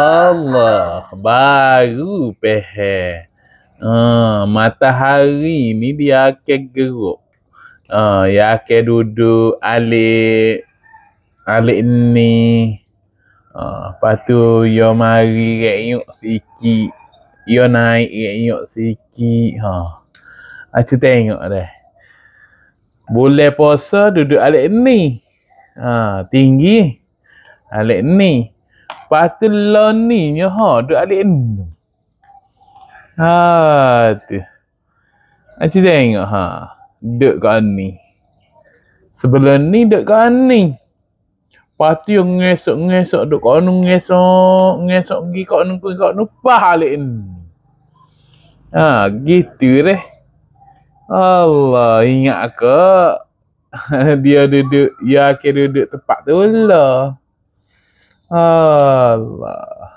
Allah, baru pehe. Matahari ni dia akan geruk. Ya akan duduk alik ni. Lepas tu yo mari renyuk sikit. Yo naik renyuk sikit. Aku tengok dah. Bulan puasa duduk alik ni. Tinggi. Alik ni. Lepas tu lon ni duduk alik ni. Tu. Aku tengok duduk kat ni. Sebelum ni duduk kat ni. Lepas tu yang ngesok duduk kat ni ngesok pergi kat ni pah alik ni. Gitu deh. Allah, ingat ke dia akan duduk tempat tu lah. Allah.